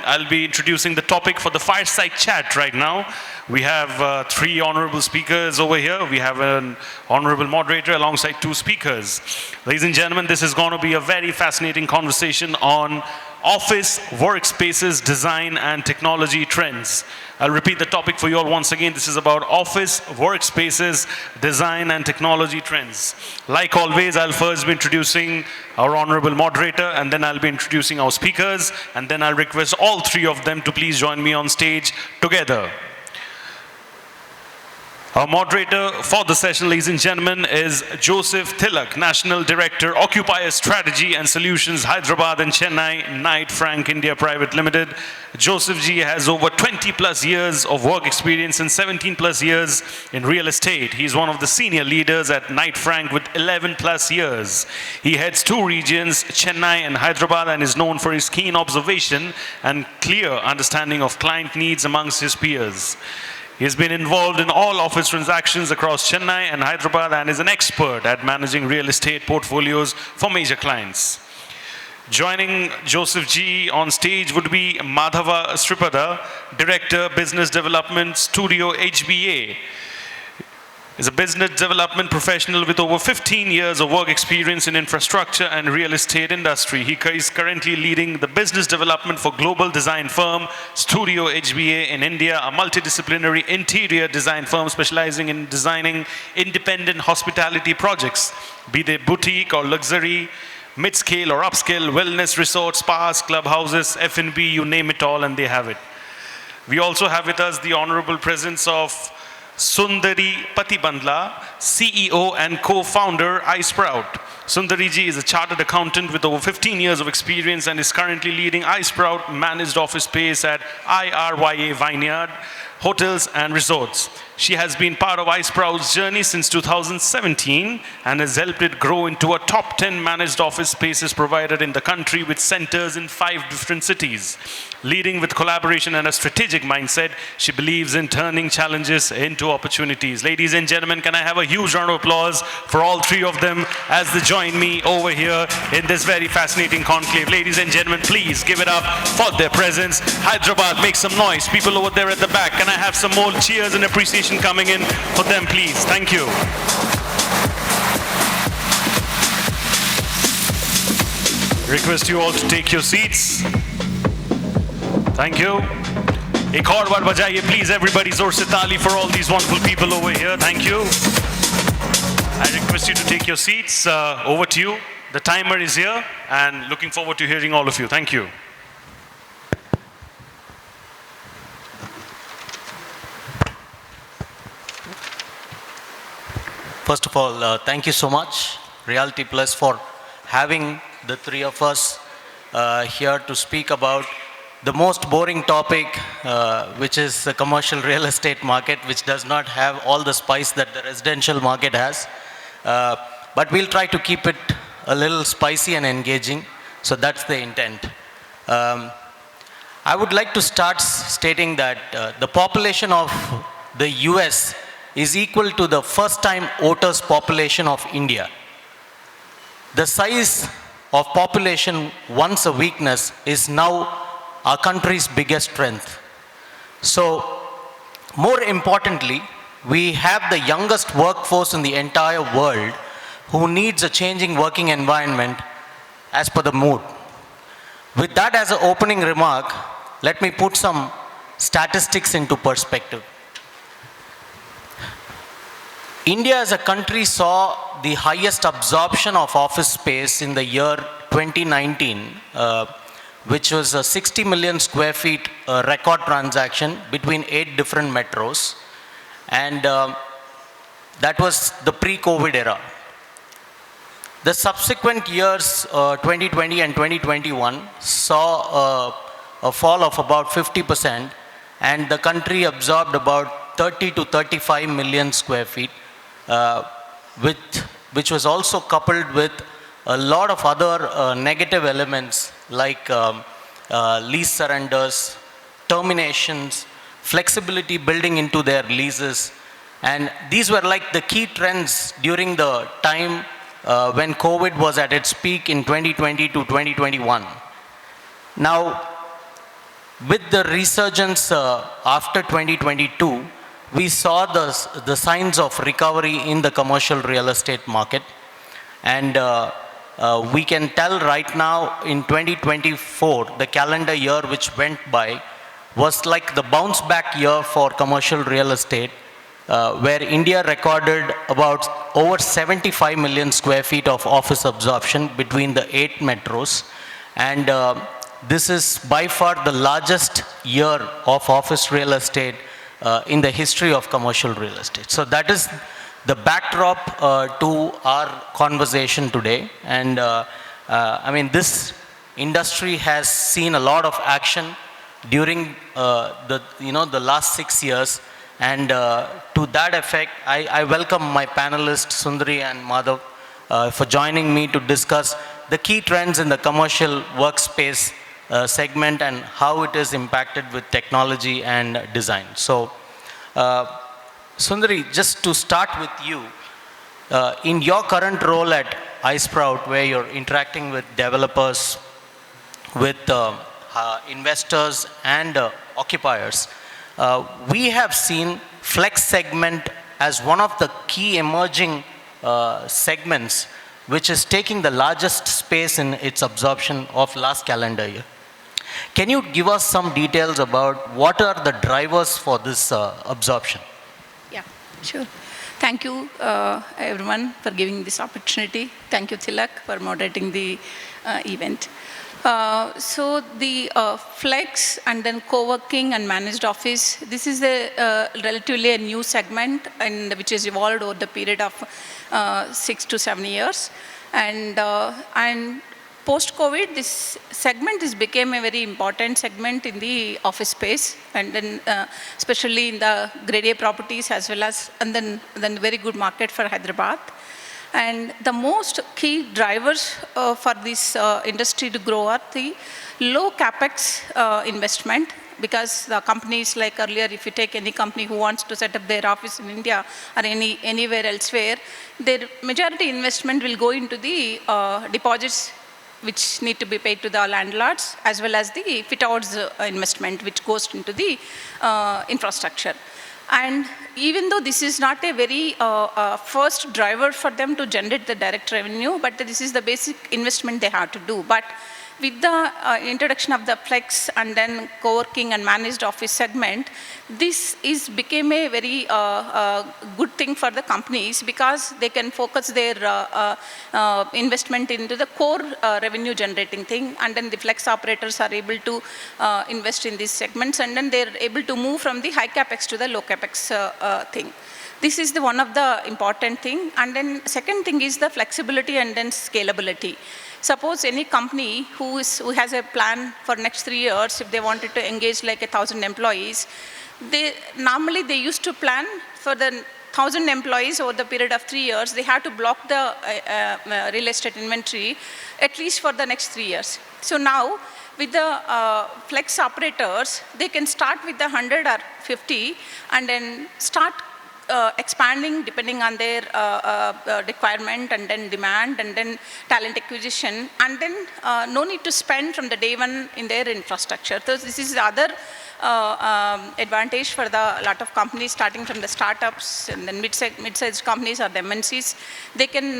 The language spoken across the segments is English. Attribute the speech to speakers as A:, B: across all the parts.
A: I'll be introducing the topic for the fireside chat right now. We have three honorable speakers over here. We have an honorable moderator alongside two speakers. Ladies and gentlemen, this is going to be a very fascinating conversation on office, workspaces, design, and technology trends. I'll repeat the topic for you all once again. This is about office, workspaces, design, and technology trends. Like always, I'll first be introducing our honorable moderator, and then I'll be introducing our speakers, and then I'll request all three of them to please join me on stage together. Our moderator for the session, ladies and gentlemen, is Joseph Thilak, National Director, Occupier Strategy and Solutions, Hyderabad and Chennai, Knight Frank India Private Limited. Joseph Ji has over 20 plus years of work experience and 17 plus years in real estate. He's one of the senior leaders at Knight Frank with 11 plus years. He heads two regions, Chennai and Hyderabad, and is known for his keen observation and clear understanding of client needs amongst his peers. He has been involved in all office transactions across Chennai and Hyderabad and is an expert at managing real estate portfolios for major clients. Joining Joseph Ji on stage would be Madhava Sripada, Director, Business Development, StudioHBA. Is a business development professional with over 15 years of work experience in infrastructure and real estate industry. He is currently leading the business development for global design firm StudioHBA in India, a multidisciplinary interior design firm specializing in designing independent hospitality projects, be they boutique or luxury, mid-scale or upscale, wellness resorts, spas, clubhouses, F&B, you name it all, and they have it. We also have with us the honorable presence of Sundari Patibandla, CEO and co-founder iSprout. Sundari ji is a chartered accountant with over 15 years of experience and is currently leading iSprout managed office space at IRYA Vineyard Hotels and Resorts. She has been part of iSprout's journey since 2017 and has helped it grow into a top 10 managed office spaces provider in the country with centers in 5 different cities. Leading with collaboration and a strategic mindset, she believes in turning challenges into opportunities. Ladies and gentlemen, can I have a huge round of applause for all three of them as they join me over here in this very fascinating conclave. Ladies and gentlemen, please give it up for their presence. Hyderabad, make some noise. People over there at the back, can I have some more cheers and appreciation coming in for them, please? Thank you. Request you all to take your seats. Thank you. Ek aur baar bajaye, please, everybody, zor se taali for all these wonderful people over here. Thank you. I request you to take your seats. Over to you. The timer is here, and looking forward to hearing all of you. Thank you.
B: First of all, thank you so much, Realty Plus, for having the three of us here to speak about the most boring topic, which is the commercial real estate market, which does not have all the spice that the residential market has. But we'll try to keep it a little spicy and engaging, so that's the intent. I would like to start stating that the population of the US is equal to the first-time voters population of India. The size of population, once a weakness, is now our country's biggest strength. So, more importantly, we have the youngest workforce in the entire world who needs a changing working environment as per the mood. With that as an opening remark, let me put some statistics into perspective. India as a country saw the highest absorption of office space in the year 2019, which was a 60 million square feet record transaction between 8 different metros. And that was the pre-COVID era. The subsequent years, 2020 and 2021, saw a fall of about 50%, and the country absorbed about 30 to 35 million square feet, which was also coupled with a lot of other negative elements like lease surrenders, terminations, flexibility building into their leases. And these were like the key trends during the time when COVID was at its peak in 2020 to 2021. Now, With the resurgence after 2022, we saw the signs of recovery in the commercial real estate market. And we can tell right now in 2024, the calendar year which went by was like the bounce back year for commercial real estate, where India recorded about over 75 million square feet of office absorption between the 8 metros. And this is by far the largest year of office real estate in the history of commercial real estate. So that is the backdrop to our conversation today. And I mean, this industry has seen a lot of action during the last 6 years. And to that effect, I welcome my panelists, Sundari and Madhava, for joining me to discuss the key trends in the commercial workspace segment and how it is impacted with technology and design. So, Sundari, just to start with you, in your current role at iSprout, where you're interacting with developers, with investors and occupiers, we have seen flex segment as one of the key emerging segments which is taking the largest space in its absorption of last calendar year. Can you give us some details about what are the drivers for this absorption?
C: Yeah, sure. Thank you, everyone, for giving this opportunity. Thank you, Thilak, for moderating the event. So the flex and then co-working and managed office, this is relatively a new segment and which has evolved over the period of 6 to 7 years. And post-COVID, this segment became a very important segment in the office space, and then especially in the Grade A properties as well as, and then very good market for Hyderabad. And the most key drivers for this industry to grow are the low capex investment, because the companies like earlier, if you take any company who wants to set up their office in India or anywhere elsewhere, their majority investment will go into the deposits which need to be paid to the landlords, as well as the fit-outs investment which goes into the infrastructure. And even though this is not a very first driver for them to generate the direct revenue, but this is the basic investment they have to do. But with the introduction of the flex and then co-working and managed office segment, this became a very good thing for the companies, because they can focus their investment into the core revenue generating thing, and then the flex operators are able to invest in these segments, and then they're able to move from the high capex to the low capex thing. This is one of the important thing. And then second thing is the flexibility and then scalability. Suppose any company who has a plan for next 3 years, if they wanted to engage like 1,000 employees, normally they used to plan for the 1,000 employees over the period of 3 years. They have to block the real estate inventory at least for the next 3 years. So now, with the flex operators, they can start with the 100 or 50 and then start expanding depending on their requirement and then demand and then talent acquisition, and then no need to spend from the day one in their infrastructure. So this is the other advantage for the lot of companies starting from the startups and then mid-sized companies or the MNCs. They can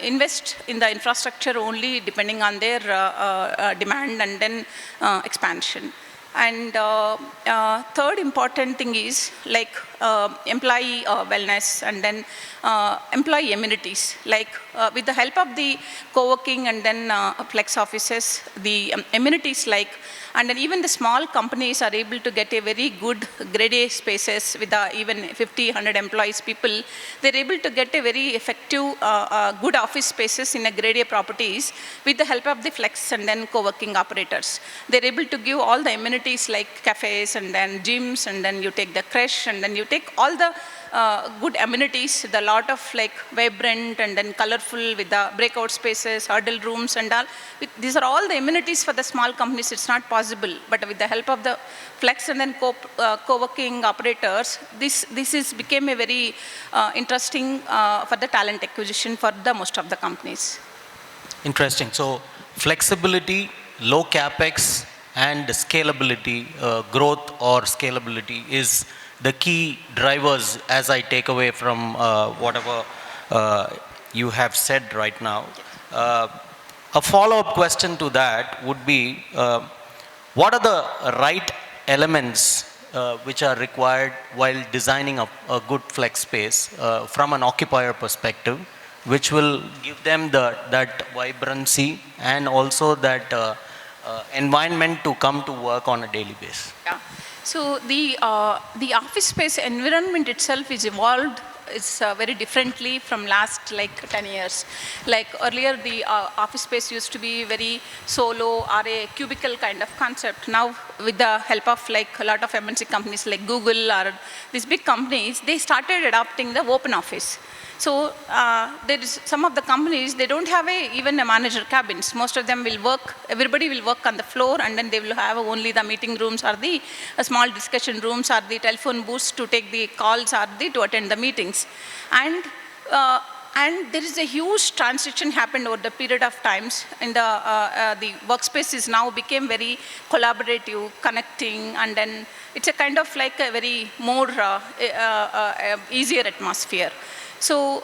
C: invest in the infrastructure only depending on their demand and then expansion. And third important thing is like employee wellness and then employee amenities. Like with the help of the co-working and then flex offices, the amenities like, and then even the small companies are able to get a very good grade A spaces with even 50, 100 employees people. They're able to get a very effective, good office spaces in a grade A properties with the help of the flex and then co-working operators. They're able to give all the amenities like cafes and then gyms, and then you take the creche, and then you take all the good amenities, the lot of like vibrant and then colorful with the breakout spaces, huddle rooms and all. These are all the amenities for the small companies. It's not possible, but with the help of the flex and then co-working operators, this became a very interesting for the talent acquisition for the most of the companies.
B: Interesting. So flexibility, low capex, and scalability, growth or scalability is the key drivers as I take away from whatever you have said right now. A follow-up question to that would be, what are the right elements which are required while designing a good flex space from an occupier perspective, which will give them that vibrancy and also that environment to come to work on a daily basis?
C: Yeah. So the office space environment itself is evolved. It's very differently from last like 10 years. Like earlier, the office space used to be very solo or a cubicle kind of concept. Now, with the help of like a lot of MNC companies like Google or these big companies, they started adopting the open office. So there is some of the companies, they don't have even a manager cabins. Most of them will work, everybody will work on the floor, and then they will have only the meeting rooms or the small discussion rooms or the telephone booths to take the calls or to attend the meetings. And there is a huge transition happened over the period of times. In the workspaces now became very collaborative, connecting, and then it's a kind of like a very more easier atmosphere. So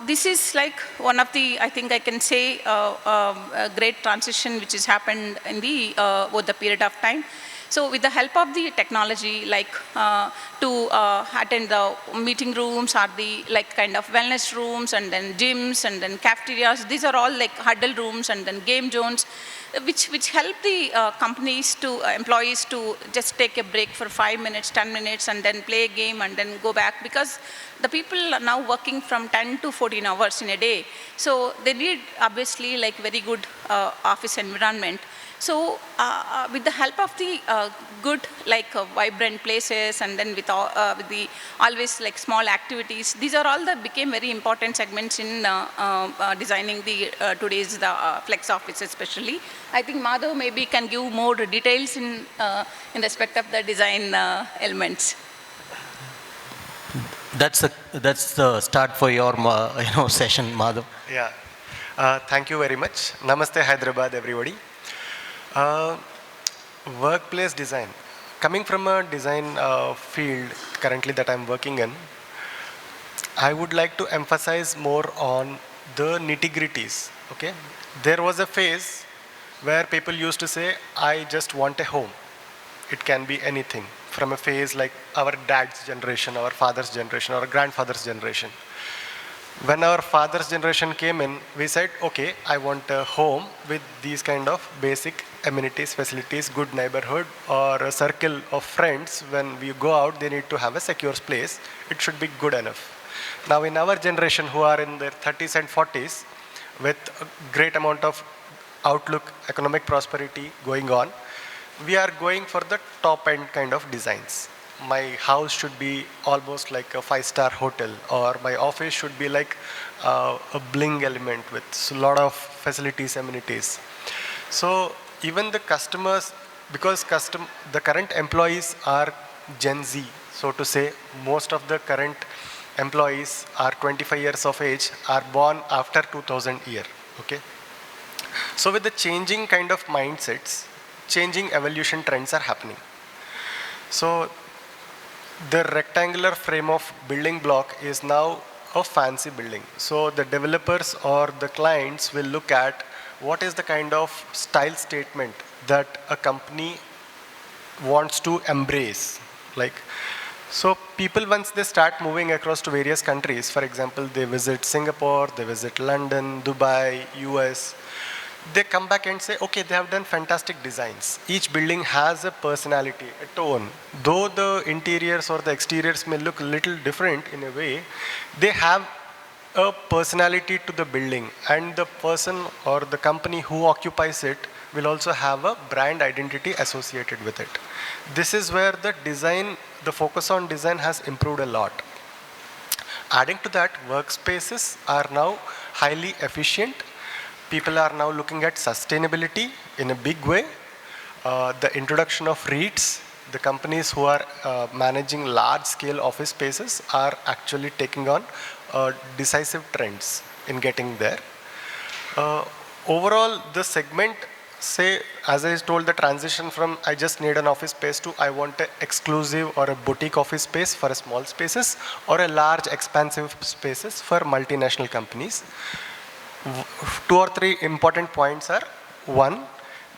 C: this is like one of the, I think I can say, a great transition which has happened in the over the period of time. So with the help of the technology, like to attend the meeting rooms or the like kind of wellness rooms and then gyms and then cafeterias, these are all like huddle rooms and then game zones, which help the companies to employees to just take a break for 5 minutes, 10 minutes and then play a game and then go back, because the people are now working from 10 to 14 hours in a day. So they need obviously like very good office environment. So with the help of the good like vibrant places and then with the always like small activities, these are all that became very important segments in designing the today's flex office especially. I think Madhava maybe can give more details in respect of the design elements.
B: That's the start for your session, Madhav.
D: Yeah. Thank you very much. Namaste Hyderabad, everybody. Workplace design. Coming from a design field currently that I'm working in, I would like to emphasize more on the nitty-gritties. Okay, there was a phase where people used to say, I just want a home. It can be anything, from a phase like our dad's generation, our father's generation, our grandfather's generation. When our father's generation came in, we said, okay, I want a home with these kind of basic amenities, facilities, good neighborhood, or a circle of friends. When we go out, they need to have a secure place. It should be good enough. Now in our generation, who are in their 30s and 40s, with a great amount of outlook, economic prosperity going on, we are going for the top end kind of designs. My house should be almost like a 5-star hotel, or my office should be like a bling element with a lot of facilities, amenities. So even the customers, because the current employees are Gen Z, so to say, most of the current employees are 25 years of age, are born after 2000 year. Okay. So with the changing kind of mindsets, changing evolution trends are happening. So the rectangular frame of building block is now a fancy building. So the developers or the clients will look at what is the kind of style statement that a company wants to embrace. Like, so people, once they start moving across to various countries, for example, they visit Singapore, they visit London, Dubai, US, they come back and say, okay, they have done fantastic designs. Each building has a personality, a tone. Though the interiors or the exteriors may look a little different in a way, they have a personality to the building, and the person or the company who occupies it will also have a brand identity associated with it. This is where the design, the focus on design has improved a lot. Adding to that, workspaces are now highly efficient. People are now looking at sustainability in a big way. The introduction of REITs, the companies who are managing large-scale office spaces are actually taking on decisive trends in getting there. Overall, the segment say, as I told, the transition from I just need an office space to I want an exclusive or a boutique office space for a small spaces or a large expansive spaces for multinational companies. Two or three important points are: one,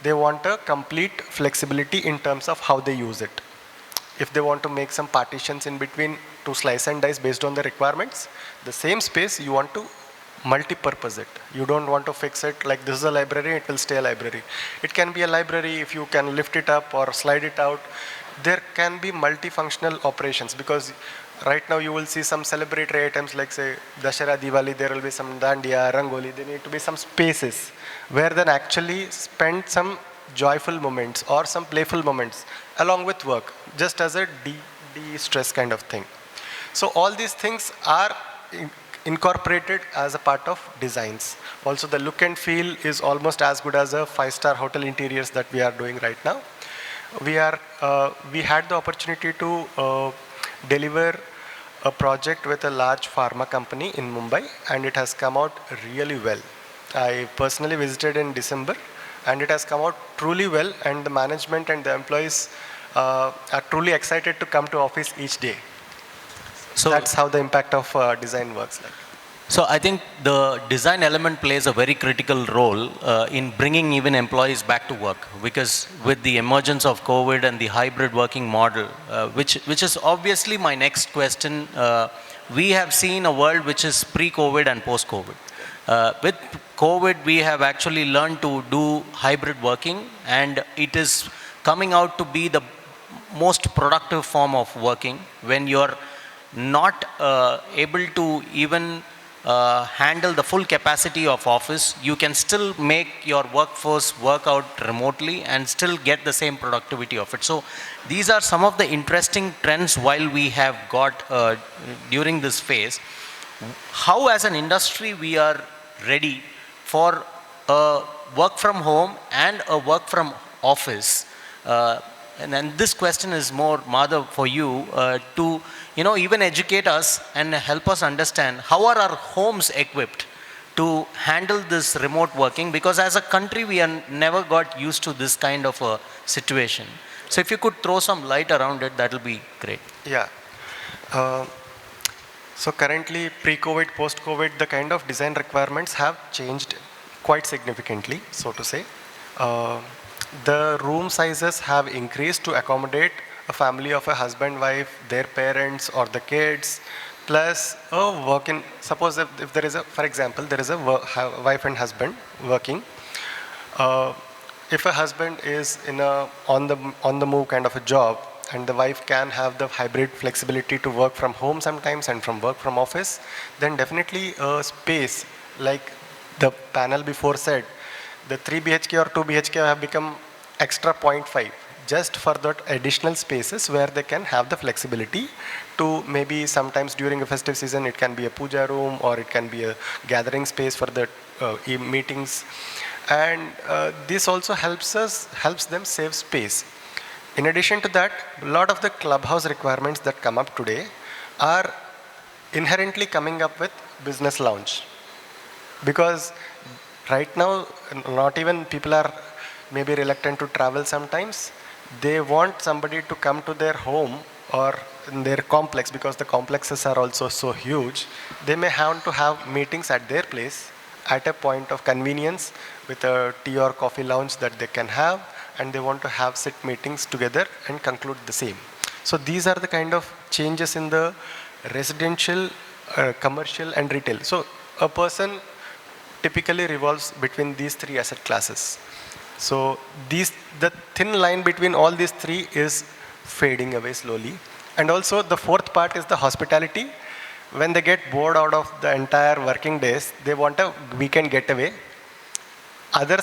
D: they want a complete flexibility in terms of how they use it. If they want to make some partitions in between to slice and dice based on the requirements, the same space you want to multi-purpose it. You don't want to fix it like this is a library, it will stay a library. It can be a library if you can lift it up or slide it out. There can be multifunctional operations, because right now you will see some celebratory items like say Dashera, Diwali, there will be some Dandiya, Rangoli, there need to be some spaces where then actually spend some joyful moments or some playful moments along with work, just as a de-stress kind of thing. So all these things are incorporated as a part of designs. Also the look and feel is almost as good as a 5-star hotel interiors that we are doing right now. We had the opportunity to deliver a project with a large pharma company in Mumbai, and it has come out really well. I personally visited in December, and it has come out truly well, and the management and the employees are truly excited to come to office each day. So that's how the impact of design works like.
B: So I think the design element plays a very critical role in bringing even employees back to work, because with the emergence of COVID and the hybrid working model, which is obviously my next question, we have seen a world which is pre-COVID and post-COVID. With COVID, we have actually learned to do hybrid working, and it is coming out to be the most productive form of working when you're not able to even handle the full capacity of office. You can still make your workforce work out remotely and still get the same productivity of it. So these are some of the interesting trends while we have got during this phase. How as an industry we are ready for a work from home and a work from office? And then this question is more, Madhav, for you to even educate us and help us understand how are our homes equipped to handle this remote working, because as a country we are never got used to this kind of a situation. So if you could throw some light around it, that will be great.
D: Yeah. So currently, pre-COVID, post-COVID, the kind of design requirements have changed quite significantly, so to say. The room sizes have increased to accommodate a family of a husband, wife, their parents or the kids, plus a working. Suppose if there is a, for example, there is a wife and husband working. If a husband is in a on the move kind of a job, and the wife can have the hybrid flexibility to work from home sometimes and from work from office, then definitely a space like the panel before said, the 3 BHK or 2 BHK have become extra 0.5 just for that additional spaces where they can have the flexibility to maybe sometimes during a festive season it can be a puja room or it can be a gathering space for the meetings, and this also helps them save space. In addition to that, a lot of the clubhouse requirements that come up today are inherently coming up with business lounge, because right now not even people are maybe reluctant to travel sometimes. They want somebody to come to their home or in their complex, because the complexes are also so huge. They may have to have meetings at their place at a point of convenience with a tea or coffee lounge that they can have, and they want to have sit meetings together and conclude the same. So these are the kind of changes in the residential, commercial and retail. So a person typically revolves between these three asset classes. So the thin line between all these three is fading away slowly. And also the fourth part is the hospitality. When they get bored out of the entire working days, they want a weekend getaway. Other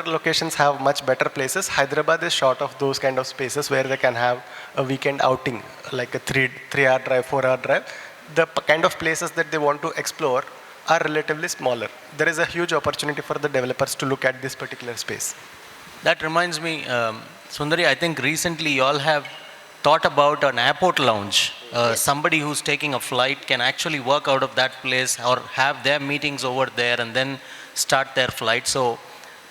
D: locations have much better places. Hyderabad is short of those kind of spaces where they can have a weekend outing, like a 3-hour drive, 4-hour drive. The kind of places that they want to explore are relatively smaller. There is a huge opportunity for the developers to look at this particular space.
B: That reminds me, Sundari, I think recently you all have thought about an airport lounge.
C: Yes.
B: Somebody who's taking a flight can actually work out of that place or have their meetings over there and then start their flight. So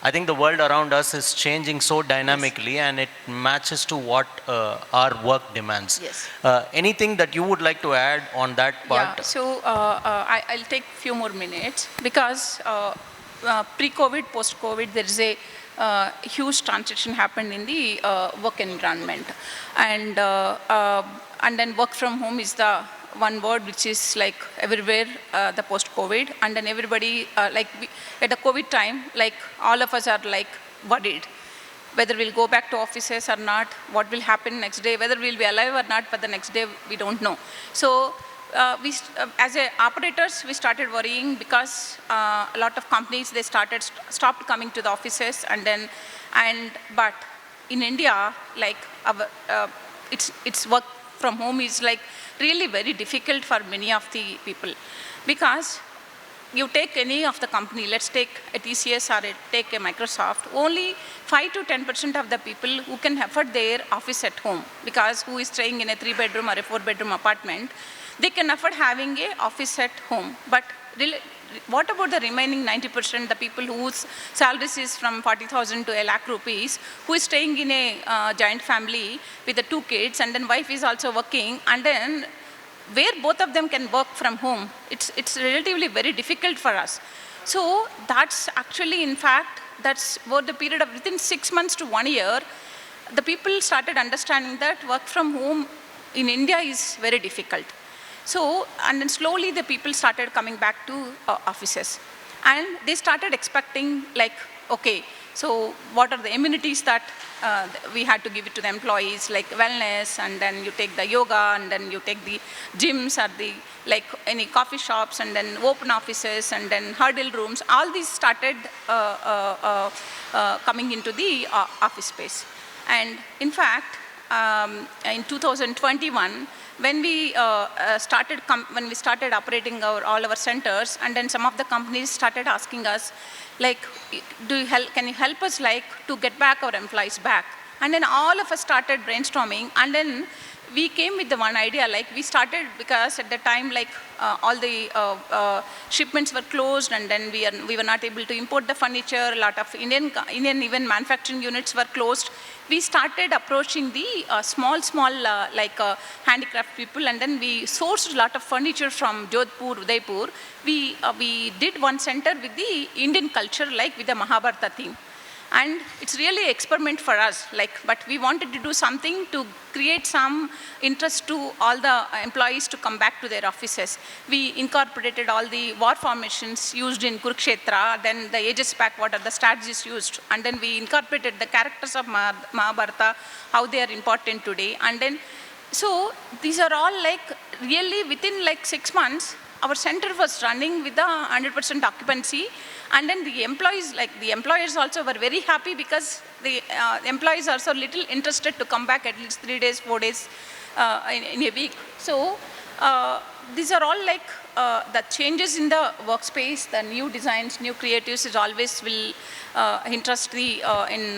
B: I think the world around us is changing so dynamically, and it matches to what our work demands.
C: Yes.
B: Anything that you would like to add on that part?
C: Yeah, so I'll take few more minutes because pre-COVID, post-COVID, there is a huge transition happened in the work environment, and then work from home is the one word which is like everywhere, the post-COVID, and then everybody at the COVID time, like all of us are like worried whether we'll go back to offices or not, what will happen next day, whether we'll be alive or not, but the next day we don't know. So as operators, we started worrying because a lot of companies, they stopped coming to the offices, but in India, like it's work from home is like really very difficult for many of the people, because you take any of the company, let's take a TCS or take a Microsoft, only 5 to 10% of the people who can afford their office at home, because who is staying in a 3-bedroom or a 4-bedroom apartment, they can afford having a office at home. But really, what about the remaining 90%, the people whose salaries is from 40,000 to a lakh rupees, who is staying in a joint family with the 2 kids, and then wife is also working, and then where both of them can work from home, it's relatively very difficult for us. So that's actually, in fact, that's over the period of within 6 months to 1 year, the people started understanding that work from home in India is very difficult. So, and then slowly the people started coming back to offices, and they started expecting like, okay, so what are the amenities that we had to give it to the employees, like wellness, and then you take the yoga, and then you take the gyms or the like any coffee shops, and then open offices, and then huddle rooms. All these started coming into the office space. And in fact, in 2021, when we started operating all our centers, and then some of the companies started asking us, like, can you help us like to get back our employees back? And then all of us started brainstorming, and then we came with the one idea, like we started, because at the time, like all the shipments were closed, and then we were not able to import the furniture. A lot of Indian even manufacturing units were closed. We started approaching the small handicraft people, and then we sourced a lot of furniture from Jodhpur, Udaipur. We did one center with the Indian culture, like with the Mahabharata theme. And it's really an experiment for us, but we wanted to do something to create some interest to all the employees to come back to their offices. We incorporated all the war formations used in Kurukshetra, then the ages back, what are the strategies used, and then we incorporated the characters of Mahabharata, how they are important today. And then, so these are all like really within like 6 months, our center was running with the 100% occupancy. And then the employers also were very happy, because the employees are so little interested to come back at least 3 days, 4 days in a week. So these are all like the changes in the workspace, the new designs, new creatives is always will interest the in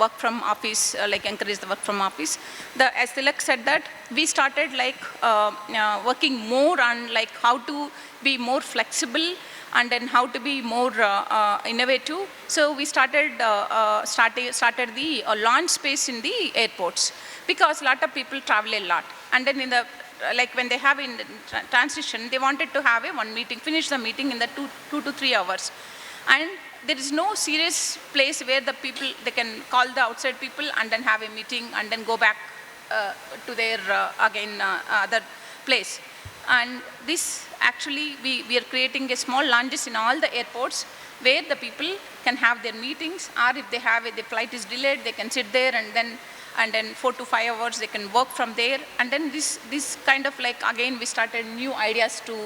C: work from office, like encourage the work from office. As Thilak said that, we started like working more on like how to be more flexible, and then how to be more innovative. So we started the launch space in the airports, because a lot of people travel a lot. And then in the, like when they have in the transition, they wanted to have one meeting, finish the meeting in the 2 to 3 hours. And there is no serious place where the people, they can call the outside people and then have a meeting and then go back to their, other place. And this actually, we are creating a small lounges in all the airports where the people can have their meetings, or if the flight is delayed, they can sit there, and then 4 to 5 hours they can work from there. And then this kind of like, again, we started new ideas to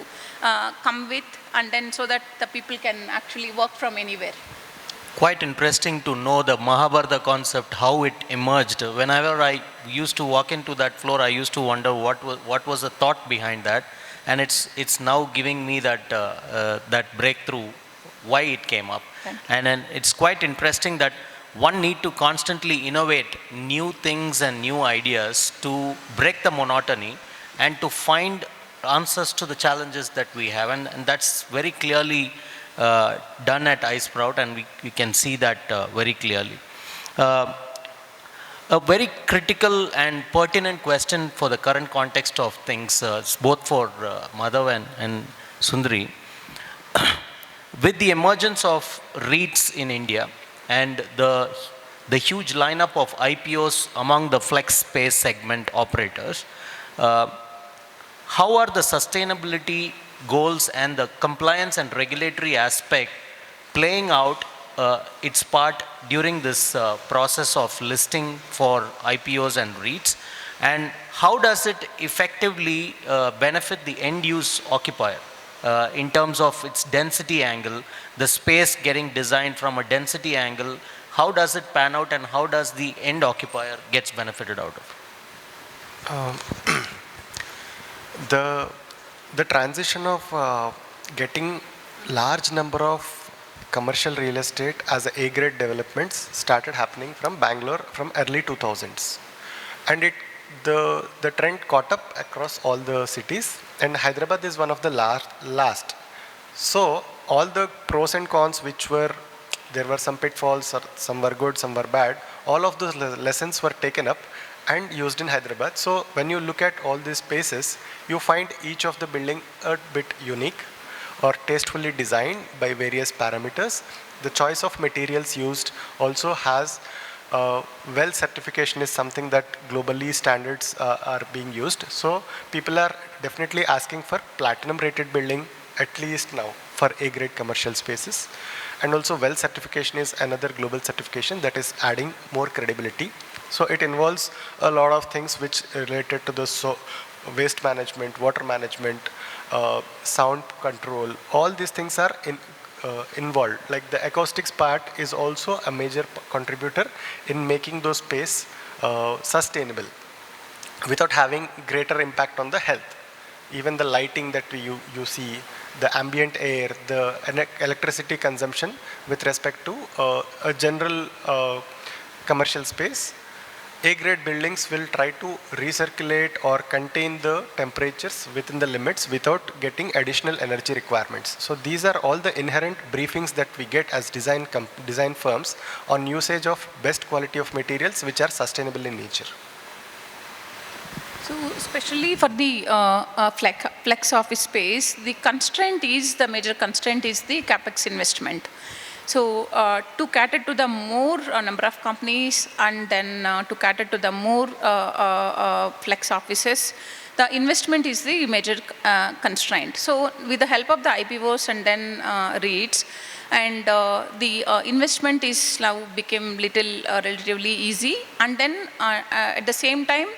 C: come with, and then so that the people can actually work from anywhere.
B: Quite interesting to know the Mahabharata concept, how it emerged. Whenever I used to walk into that floor, I used to wonder what was the thought behind that, and it's now giving me that that breakthrough, why it came up. And then it's quite interesting that one need to constantly innovate new things and new ideas to break the monotony and to find answers to the challenges that we have, and that's very clearly done at iSprout, and we can see that very clearly. A very critical and pertinent question for the current context of things, both for Madhava and Sundari. With the emergence of REITs in India and the huge lineup of IPOs among the flex space segment operators, how are the sustainability goals and the compliance and regulatory aspect playing out its part during this process of listing for IPOs and REITs, and how does it effectively benefit the end use occupier in terms of its density angle, the space getting designed from a density angle? How does it pan out, and how does the end occupier gets benefited out of?
D: The transition of getting large number of commercial real estate as A-grade developments started happening from Bangalore from early 2000s, and the trend caught up across all the cities, and Hyderabad is one of the last. So all the pros and cons, there were some pitfalls, some were good, some were bad, all of those lessons were taken up and used in Hyderabad. So when you look at all these spaces, you find each of the building a bit unique or tastefully designed by various parameters. The choice of materials used also has well certification is something that globally standards are being used. So people are definitely asking for platinum rated building at least now for A-grade commercial spaces. And also well certification is another global certification that is adding more credibility. So it involves a lot of things which related to the waste management, water management, sound control. All these things are involved. Like the acoustics part is also a major contributor in making those space sustainable without having greater impact on the health. Even the lighting that you see, the ambient air, the electricity consumption with respect to a general commercial space. A-grade buildings will try to recirculate or contain the temperatures within the limits without getting additional energy requirements. So these are all the inherent briefings that we get as design firms on usage of best quality of materials which are sustainable in nature.
C: So especially for the flex office space, the major constraint is the capex investment. So to cater to the more number of companies, and then to cater to the more flex offices, the investment is the major constraint. So with the help of the IPOs and then REITs, and the investment is now became relatively easy, and then at the same time,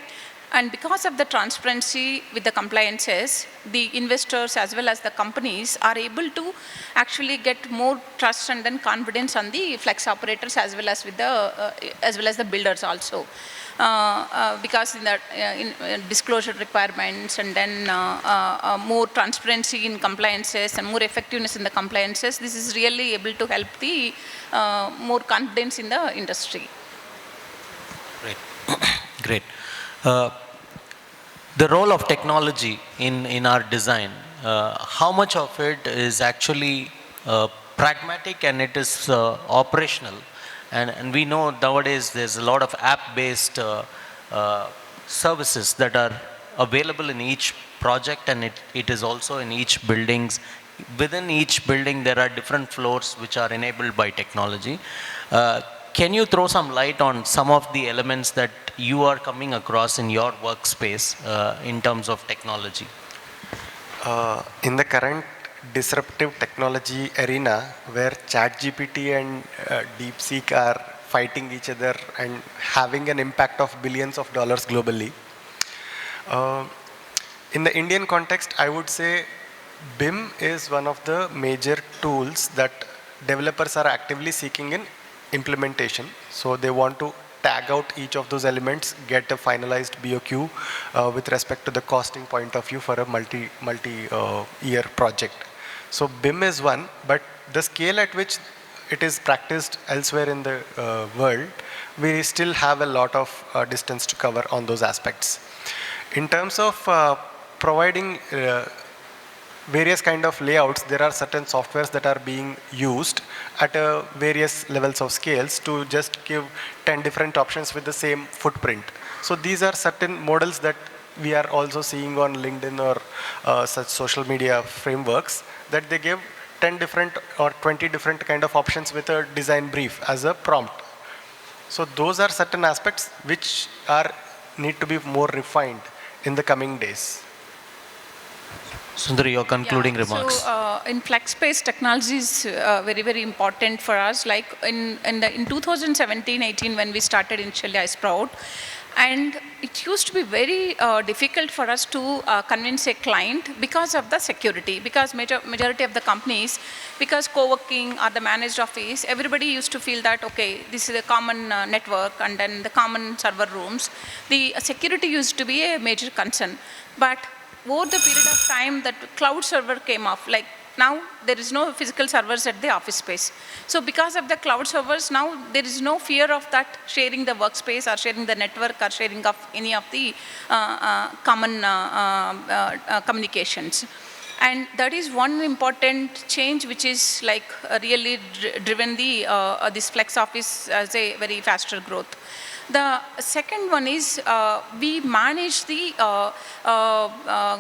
C: and because of the transparency with the compliances, the investors as well as the companies are able to actually get more trust and then confidence on the flex operators as well as the builders also. Because in the disclosure requirements, and then more transparency in compliances and more effectiveness in the compliances, this is really able to help the more confidence in the industry.
B: Great. The role of technology in our design, how much of it is actually pragmatic and it is operational? And we know nowadays there's a lot of app-based services that are available in each project, and it is also in each buildings. Within each building there are different floors which are enabled by technology. Can you throw some light on some of the elements that you are coming across in your workspace in terms of technology?
D: In the current disruptive technology arena where ChatGPT and DeepSeek are fighting each other and having an impact of billions of dollars globally, in the Indian context, I would say BIM is one of the major tools that developers are actively seeking in implementation. So they want to tag out each of those elements, get a finalized BOQ with respect to the costing point of view for a multi-year project. So BIM is one, but the scale at which it is practiced elsewhere in the world, we still have a lot of distance to cover on those aspects. In terms of providing various kind of layouts, there are certain softwares that are being used at various levels of scales to just give 10 different options with the same footprint. So these are certain models that we are also seeing on LinkedIn or such social media frameworks, that they give 10 different or 20 different kind of options with a design brief as a prompt. So those are certain aspects which need to be more refined in the coming days.
B: Sundari, your concluding remarks.
C: So in flex space, technology is very, very important for us. Like in 2017-18, when we started initially iSprout, and it used to be very difficult for us to convince a client because of the security, because majority of the companies, because co-working or the managed office, everybody used to feel that, okay, this is a common network and then the common server rooms. The security used to be a major concern. But over the period of time that cloud server came off, like now there is no physical servers at the office space. So because of the cloud servers, now there is no fear of that sharing the workspace or sharing the network or sharing of any of the common communications. And that is one important change which is like really driven this flex office as a very faster growth. The second one is we manage the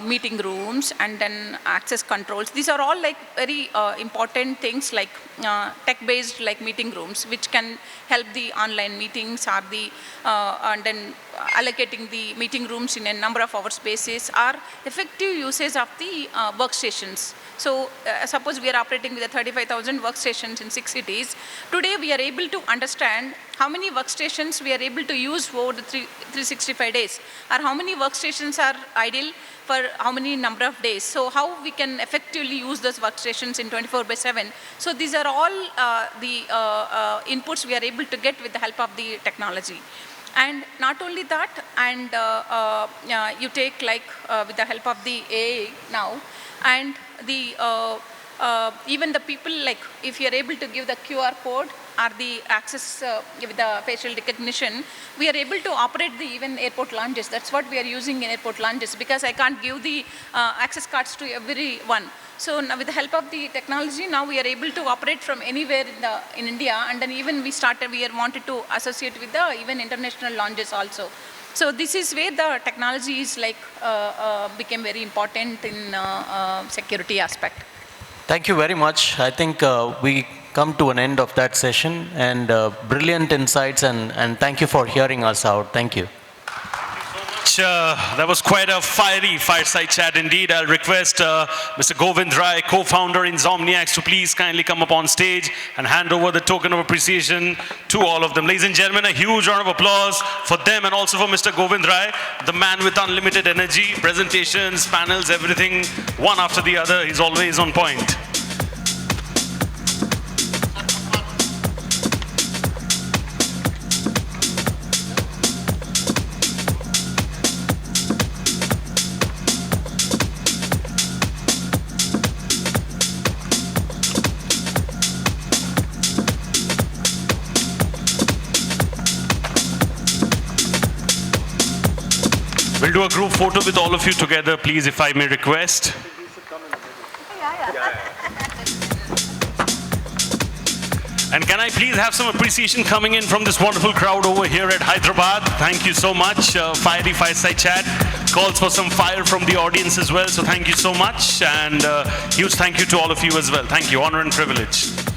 C: meeting rooms and then access controls. These are all like very important things, like tech-based like meeting rooms, which can help the online meetings or the and then allocating the meeting rooms in a number of our spaces are effective uses of the workstations. So suppose we are operating with 35,000 workstations in 6 cities. Today we are able to understand how many workstations we are able to use over the 365 days, or how many workstations are idle for how many number of days. So how we can effectively use those workstations in 24/7. So these are all the inputs we are able to get with the help of the technology. And not only that, and you take like with the help of the AI now, and the even the people, like if you are able to give the QR code or the access with the facial recognition, we are able to operate the even airport lounges. That's what we are using in airport lounges, because I can't give the access cards to everyone. So now with the help of the technology, now we are able to operate from anywhere in India, and then even we wanted to associate with the even international lounges also. So this is where the technology is like became very important in security aspect.
B: Thank you very much. I think we come to an end of that session, and brilliant insights, and thank you for hearing us out. Thank you.
A: That was quite a fiery fireside chat indeed. I'll request Mr. Govind Rai, co-founder Insomniacs, to please kindly come up on stage and hand over the token of appreciation to all of them. Ladies and gentlemen, a huge round of applause for them and also for Mr. Govind Rai, the man with unlimited energy, presentations, panels, everything, one after the other. He's always on point. We'll do a group photo with all of you together, please, if I may request. And can I please have some appreciation coming in from this wonderful crowd over here at Hyderabad? Thank you so much. Fiery fireside chat calls for some fire from the audience as well. So thank you so much. And huge thank you to all of you as well. Thank you. Honor and privilege.